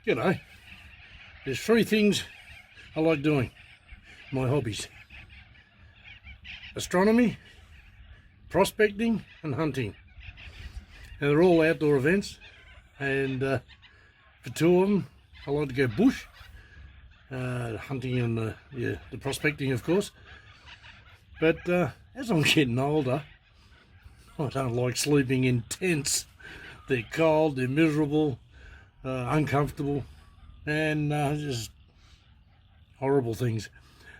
G'day. There's three things I like doing, my hobbies: astronomy, prospecting and hunting. And they're all outdoor events, and for two of them I like to go bush, hunting and the prospecting of course. But as I'm getting older, I don't like sleeping in tents. They're cold, they're miserable, uncomfortable, and just horrible things.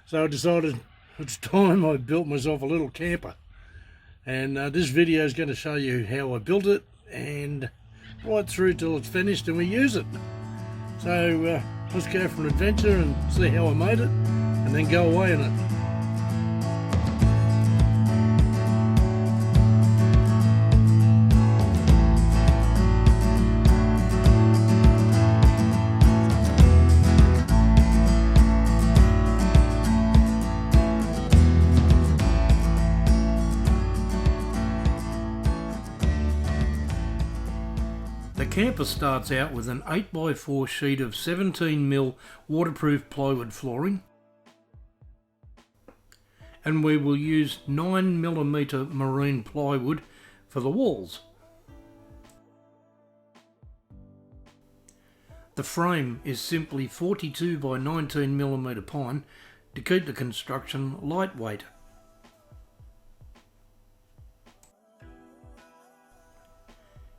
So I decided it's time I built myself a little camper, and this video is going to show you how I built it and right through till it's finished and we use it. So let's go for an adventure and see how I made it and then go away in it. The camper starts out with an 8x4 sheet of 17mm waterproof plywood flooring, and we will use 9mm marine plywood for the walls. The frame is simply 42x19mm pine to keep the construction lightweight.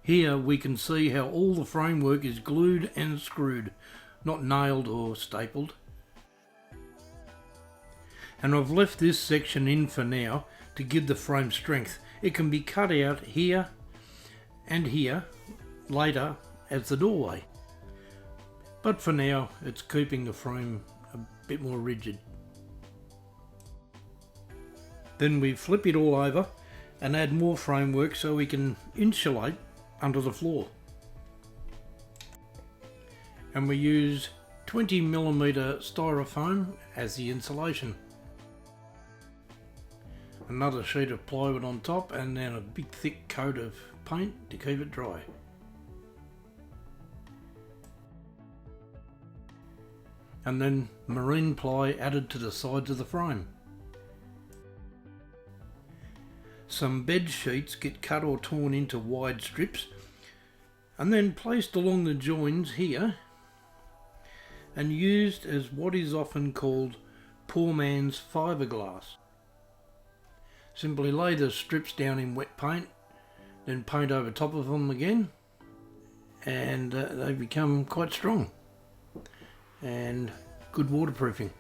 Here we can see how all the framework is glued and screwed, not nailed or stapled. And I've left this section in for now to give the frame strength. It can be cut out here and here later as the doorway. But for now it's keeping the frame a bit more rigid. Then we flip it all over and add more framework so we can insulate under the floor, and we use 20mm styrofoam as the insulation. Another sheet of plywood on top, and then a big thick coat of paint to keep it dry. And then marine ply added to the sides of the frame. Some bed sheets get cut or torn into wide strips and then placed along the joins here and used as what is often called poor man's fiberglass. Simply lay the strips down in wet paint, then paint over top of them again, and they become quite strong and good waterproofing.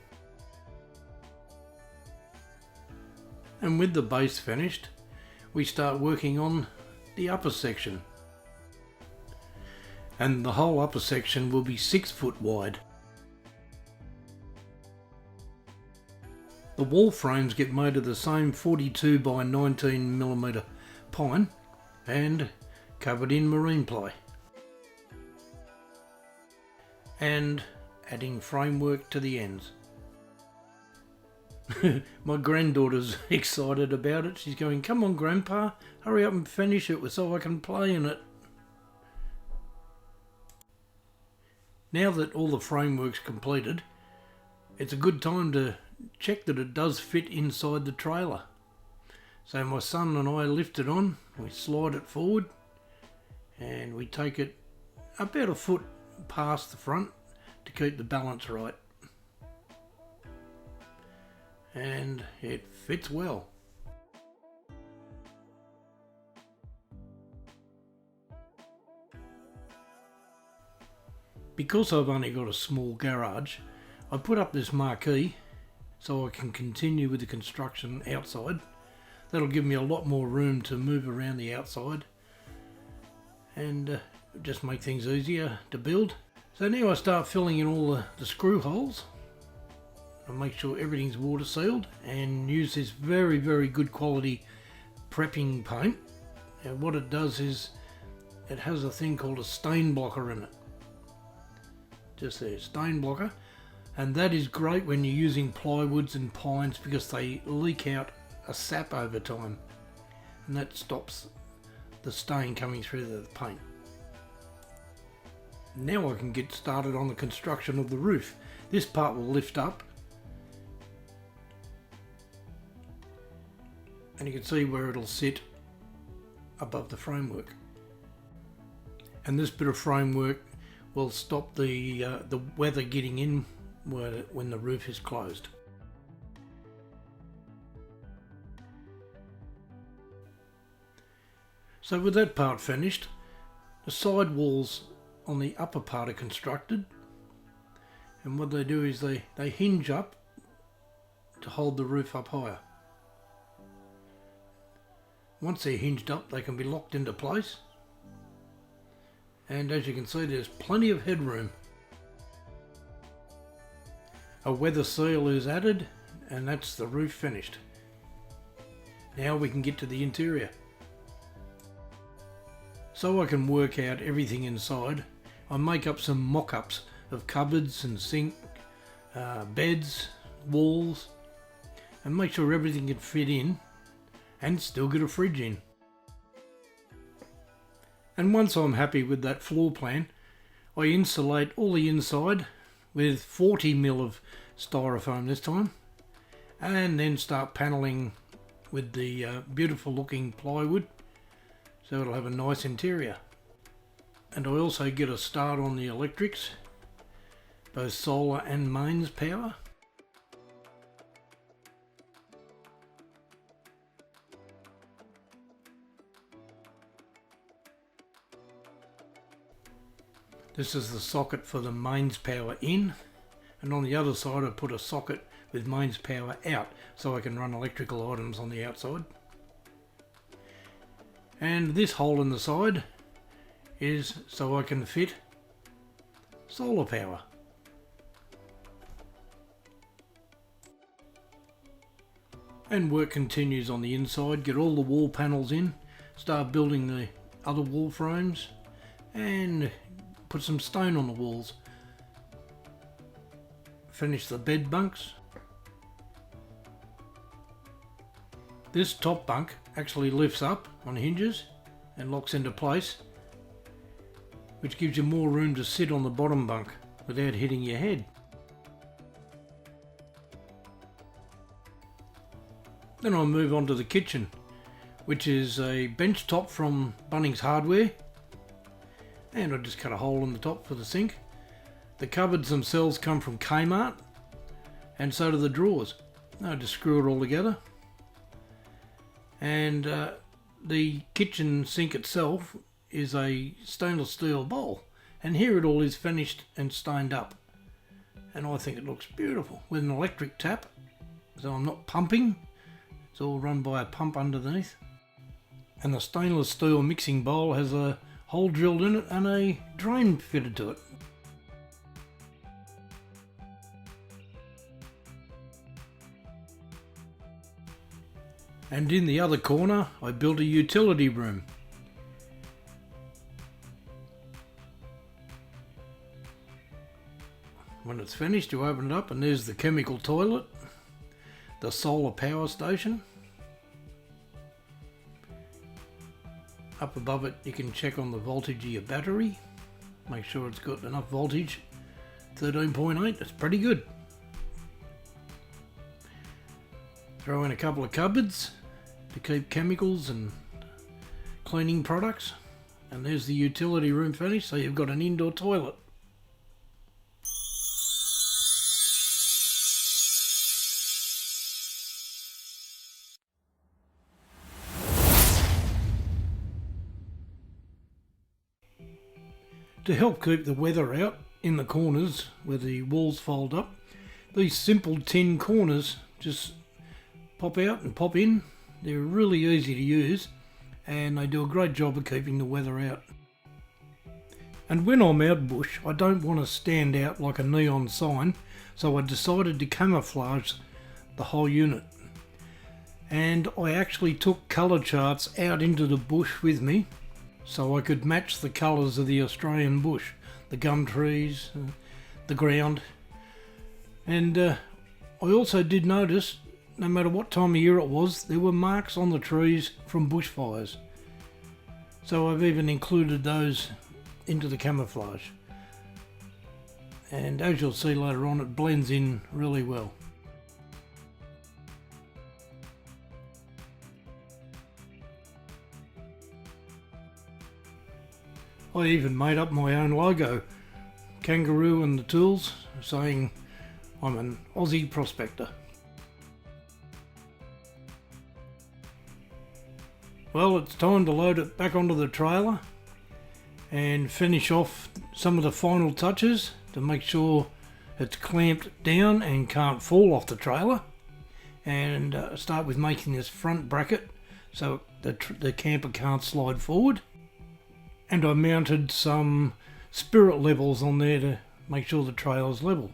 And with the base finished, we start working on the upper section, and the whole upper section will be 6 foot wide. The wall frames get made of the same 42x19mm pine and covered in marine ply, and adding framework to the ends. My granddaughter's excited about it. She's going, "Come on Grandpa, hurry up and finish it so I can play in it." Now that all the framework's completed, it's a good time to check that it does fit inside the trailer. So my son and I lift it on, we slide it forward, and we take it about a foot past the front to keep the balance right. And it fits well. Because I've only got a small garage, I put up this marquee so I can continue with the construction outside. That'll give me a lot more room to move around the outside and just make things easier to build. So now I start filling in all the screw holes. I'll make sure everything's water sealed and use this very, very good quality prepping paint. And what it does is it has a thing called a stain blocker in it. Just there, stain blocker. And that is great when you're using plywoods and pines because they leak out a sap over time, and that stops the stain coming through the paint. Now I can get started on the construction of the roof. This part will lift up, and you can see where it'll sit above the framework. And this bit of framework will stop the weather getting in when the roof is closed. So with that part finished, the side walls on the upper part are constructed, and what they do is they hinge up to hold the roof up higher. Once they're hinged up, they can be locked into place, and as you can see, there's plenty of headroom. A weather seal is added, and that's the roof finished. Now we can get to the interior. So I can work out everything inside, I make up some mock-ups of cupboards and sink, beds, walls, and make sure everything can fit in and still get a fridge in. And once I'm happy with that floor plan, I insulate all the inside with 40mm of styrofoam this time, and then start paneling with the beautiful looking plywood, so it'll have a nice interior. And I also get a start on the electrics, both solar and mains power. This is the socket for the mains power in, and on the other side I put a socket with mains power out so I can run electrical items on the outside. And this hole in the side is so I can fit solar power. And work continues on the inside, get all the wall panels in, start building the other wall frames, and put some stone on the walls. Finish the bed bunks. This top bunk actually lifts up on hinges and locks into place, which gives you more room to sit on the bottom bunk without hitting your head. Then I'll move on to the kitchen, which is a bench top from Bunnings Hardware, and I just cut a hole in the top for the sink. The cupboards themselves come from Kmart, and so do the drawers. I just screw it all together. And the kitchen sink itself is a stainless steel bowl, and here it all is finished and stained up, and I think it looks beautiful with an electric tap, so I'm not pumping, it's all run by a pump underneath. And the stainless steel mixing bowl has a hole drilled in it and a drain fitted to it. And in the other corner I built a utility room. When it's finished, you open it up and there's the chemical toilet, the solar power station. Up above it you can check on the voltage of your battery, make sure it's got enough voltage, 13.8, it's pretty good. Throw in a couple of cupboards to keep chemicals and cleaning products, and there's the utility room finished, so you've got an indoor toilet. To help keep the weather out in the corners where the walls fold up, these simple tin corners just pop out and pop in. They're really easy to use and they do a great job of keeping the weather out. And when I'm out bush, I don't want to stand out like a neon sign, so I decided to camouflage the whole unit. And I actually took colour charts out into the bush with me so I could match the colours of the Australian bush, the gum trees, the ground. And I also did notice, no matter what time of year it was, there were marks on the trees from bushfires. So I've even included those into the camouflage. and as you'll see later on, it blends in really well. I even made up my own logo, kangaroo and the tools, saying I'm an Aussie prospector. Well, it's time to load it back onto the trailer and finish off some of the final touches to make sure it's clamped down and can't fall off the trailer, and start with making this front bracket so the camper can't slide forward. And I mounted some spirit levels on there to make sure the trailer's level.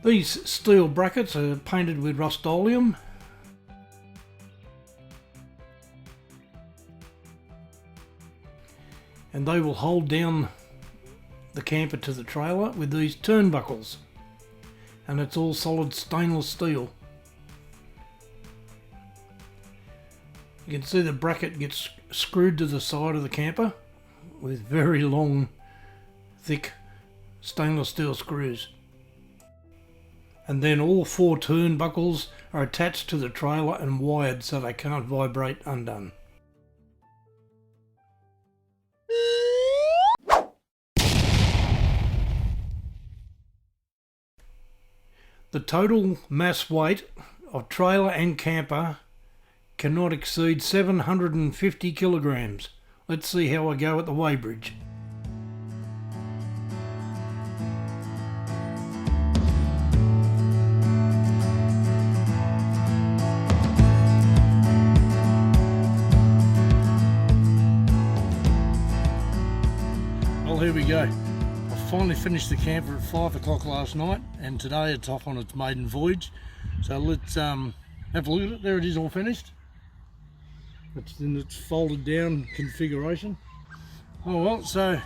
These steel brackets are painted with Rust-Oleum, and they will hold down the camper to the trailer with these turnbuckles, and it's all solid stainless steel. You can see the bracket gets screwed to the side of the camper with very long, thick stainless steel screws. And then all 4 turnbuckles are attached to the trailer and wired so they can't vibrate undone. The total mass weight of trailer and camper cannot exceed 750 kilograms. Let's see how I go at the Weighbridge. Well, here we go. I finally finished the camper at 5 o'clock last night, and today it's off on its maiden voyage. So let's have a look at it. There it is, all finished. It's in its folded down configuration. Oh well, so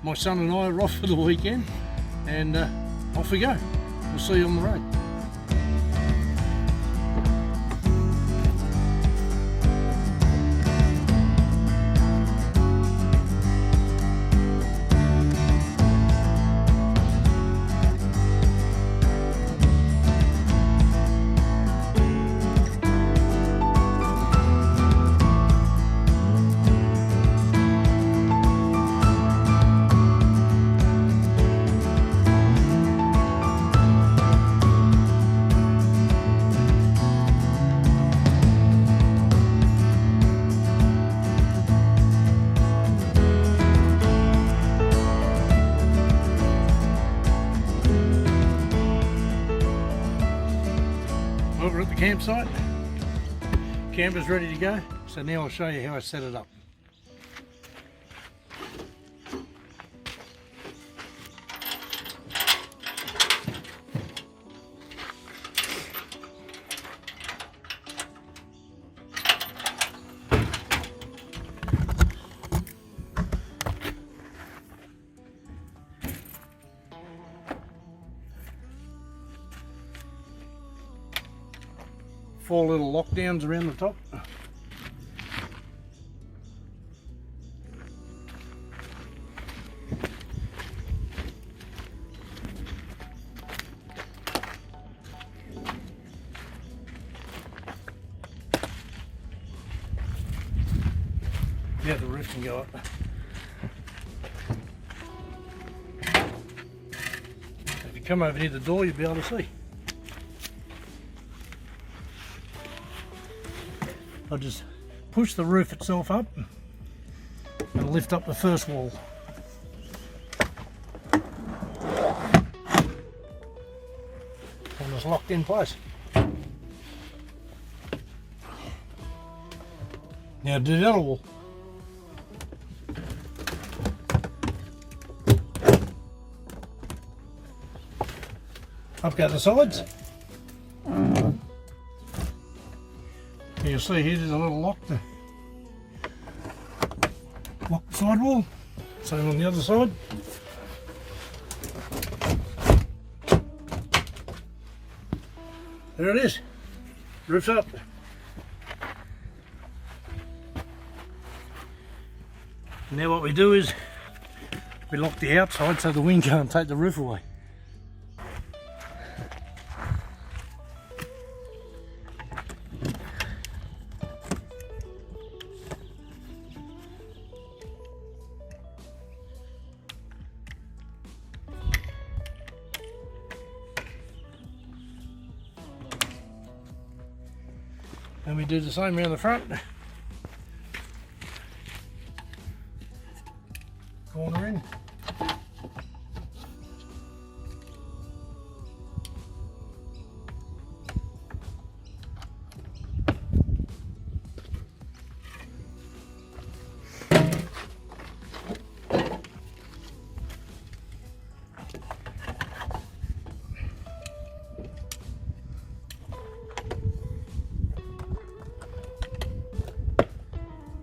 my son and I are off for the weekend, and off we go. We'll see you on the road. We're at the campsite. Camper's ready to go, so now I'll show you how I set it up. Four little lockdowns around the top. Yeah, the roof can go up. If you come over near the door, you'll be able to see. I'll just push the roof itself up and lift up the first wall. And it's locked in place. Now do the other wall. Up go the sides. You'll see here there's a little lock to lock the sidewall. Same on the other side. There it is. Roof's up. Now what we do is We locked the outside so the wind can't take the roof away. And we do the same around the front. Corner in.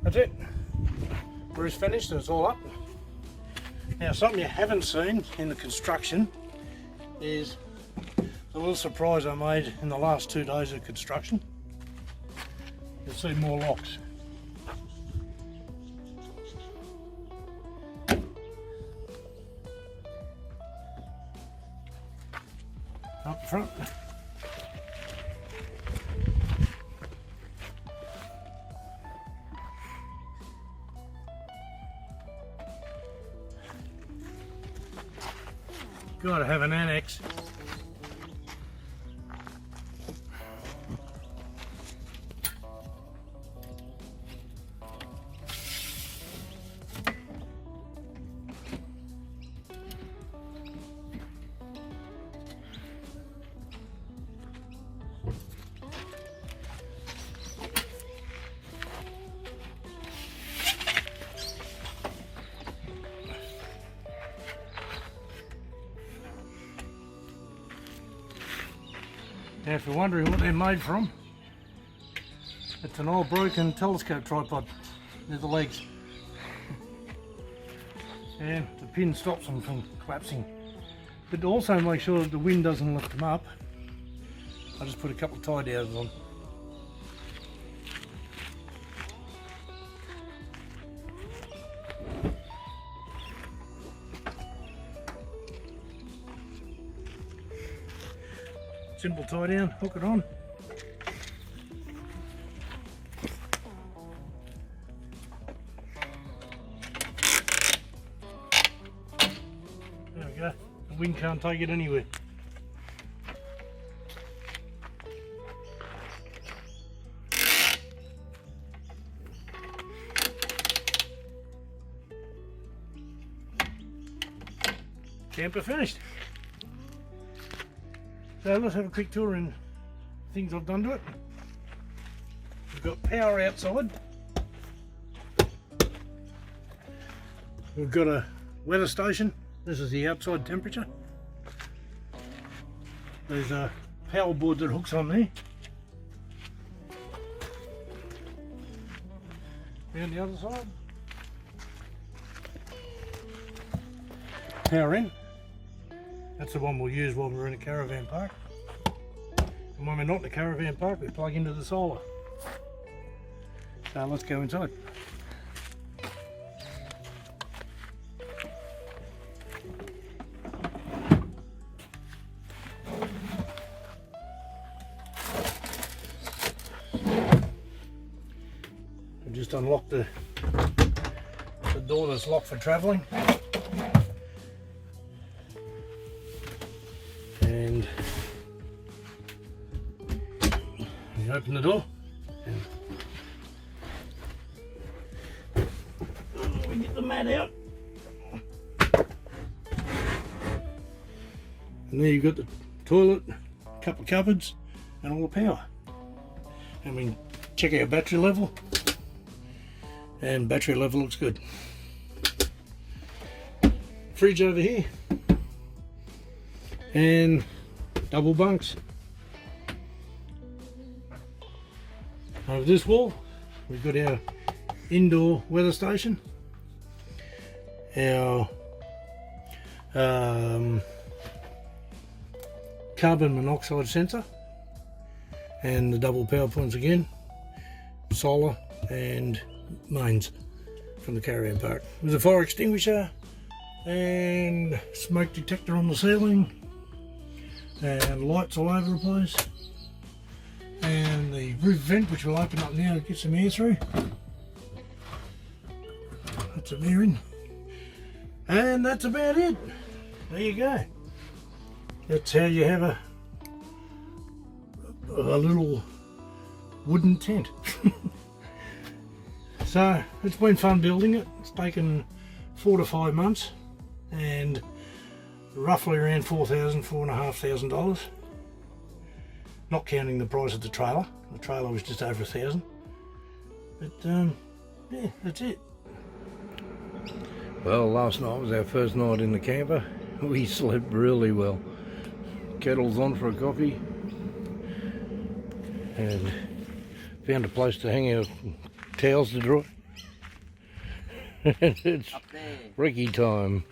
That's it. Roof's finished and it's all up. Now, something you haven't seen in the construction is the little surprise I made in the last 2 days of construction. You'll see more locks. Up the front. Got to have an annex. Now, if you're wondering what they're made from, it's an old broken telescope tripod. There's the legs. And the pin stops them from collapsing. But to also make sure that the wind doesn't lift them up, I just put a couple of tie downs on. Simple tie down, hook it on. There we go, the wind can't take it anywhere. Camper finished. So let's have a quick tour in things I've done to it. We've got power outside. We've got a weather station. This is the outside temperature. There's a power board that hooks on there. Around the other side. Power in. That's the one we'll use while we're in a caravan park. And when we're not in a caravan park, we plug into the solar. So let's go inside. I've just unlocked the door that's locked for travelling. And you open the door and we get the mat out, and there you've got the toilet, a couple of cupboards and all the power. And we can check our battery level, and battery level looks good. Fridge over here. And double bunks. Over this wall we've got our indoor weather station, our carbon monoxide sensor, and the double power points again, solar and mains from the caravan park. There's a fire extinguisher, and smoke detector on the ceiling, and lights all over the place, and the roof vent which we'll open up now to get some air through. That's some air in, and that's about it. There you go. That's how you have a little wooden tent. So it's been fun building it. It's taken 4 to 5 months and roughly around $4,500, not counting the price of the trailer. The trailer was just over $1,000. But yeah, that's it. Well, last night was our first night in the camper. We slept really well. Kettle's on for a coffee, and found a place to hang our towels to dry. It's Ricky time.